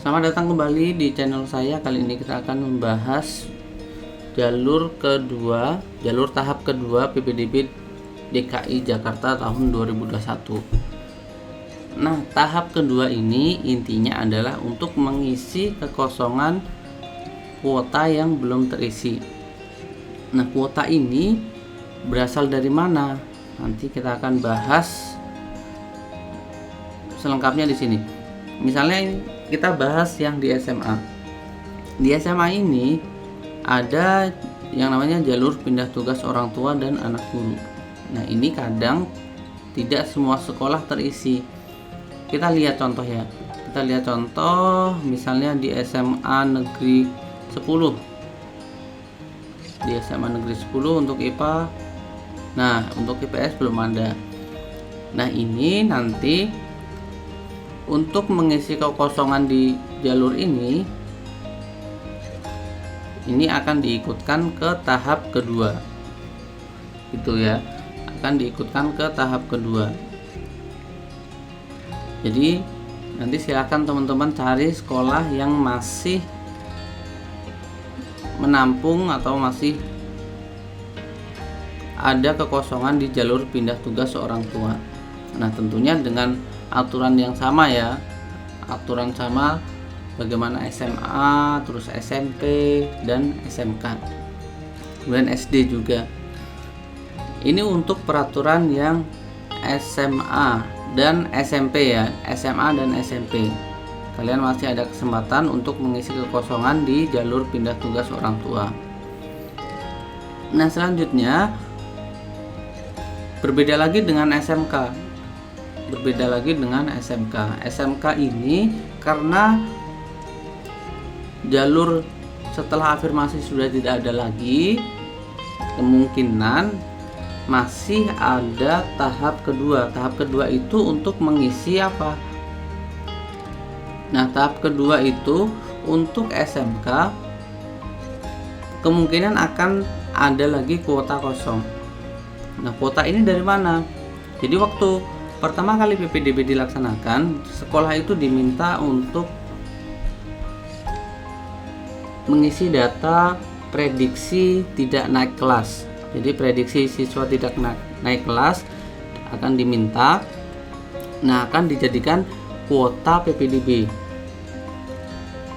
Selamat datang kembali di channel saya. Kali ini kita akan membahas jalur tahap kedua PPDB DKI Jakarta tahun 2021. Nah, tahap kedua ini intinya adalah untuk mengisi kekosongan kuota yang belum terisi. Nah, kuota ini berasal dari mana? Nanti kita akan bahas selengkapnya di sini. Misalnya kita bahas yang di SMA. Di SMA ini ada yang namanya jalur pindah tugas orang tua dan anak guru. Nah, ini kadang tidak semua sekolah terisi. Kita lihat contoh ya. Kita lihat contoh misalnya di SMA Negeri 10. Di SMA Negeri 10 untuk IPA. Nah, untuk IPS belum ada. Nah, ini nanti untuk mengisi kekosongan di jalur ini akan diikutkan ke tahap kedua, gitu ya, akan diikutkan ke tahap kedua. Jadi nanti silakan teman-teman cari sekolah yang masih menampung atau masih ada kekosongan di jalur pindah tugas orang tua. Nah, tentunya dengan aturan yang sama ya, aturan sama bagaimana SMA, terus SMP dan SMK, kemudian SD juga. Ini untuk peraturan yang SMA dan SMP ya, SMA dan SMP. Kalian masih ada kesempatan untuk mengisi kekosongan di jalur pindah tugas orang tua. Nah, selanjutnya berbeda lagi dengan SMK. SMK ini karena jalur setelah afirmasi sudah tidak ada lagi, kemungkinan masih ada tahap kedua. Tahap kedua itu untuk mengisi apa? Nah, tahap kedua itu untuk SMK kemungkinan akan ada lagi kuota kosong. Nah, kuota ini dari mana? Jadi waktu pertama kali PPDB dilaksanakan, sekolah itu diminta untuk mengisi data prediksi tidak naik kelas. Jadi prediksi siswa tidak naik kelas akan diminta. Nah, akan dijadikan kuota PPDB.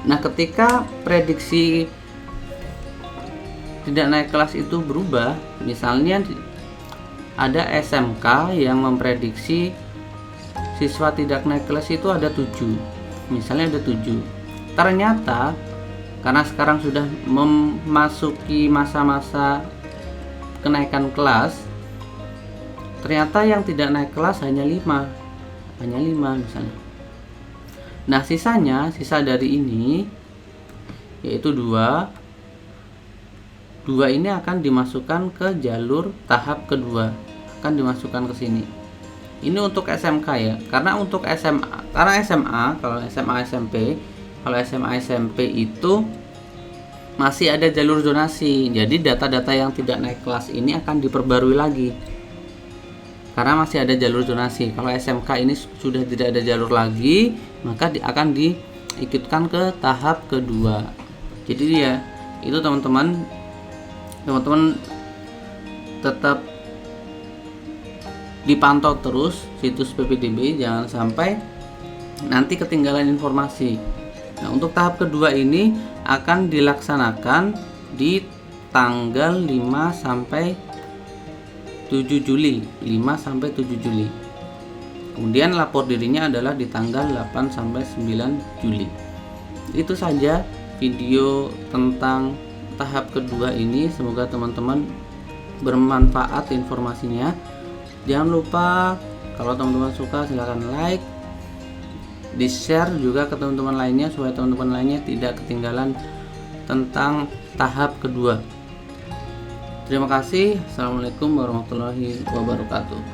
Nah, ketika prediksi tidak naik kelas itu berubah, misalnya ada SMK yang memprediksi siswa tidak naik kelas itu ada 7, misalnya ada 7. Ternyata karena sekarang sudah memasuki masa-masa kenaikan kelas, ternyata yang tidak naik kelas hanya 5 misalnya. Nah, sisa dari ini yaitu 2 ini akan dimasukkan ke jalur tahap kedua, akan dimasukkan ke sini. Ini untuk SMK ya, karena untuk SMA, kalau SMA SMP itu masih ada jalur zonasi. Jadi data-data yang tidak naik kelas ini akan diperbarui lagi, karena masih ada jalur zonasi. Kalau SMK ini sudah tidak ada jalur lagi, maka akan diikutkan ke tahap kedua. Jadi ya, itu teman-teman tetap dipantau terus situs PPDB, jangan sampai nanti ketinggalan informasi. Nah, untuk tahap kedua ini akan dilaksanakan di tanggal 5 sampai 7 Juli. Kemudian lapor dirinya adalah di tanggal 8 sampai 9 Juli. Itu saja video tentang tahap kedua ini. Semoga teman-teman bermanfaat informasinya. Jangan lupa kalau teman-teman suka silahkan like, di share juga ke teman-teman lainnya supaya teman-teman lainnya tidak ketinggalan tentang tahap kedua. Terima kasih. Assalamualaikum warahmatullahi wabarakatuh.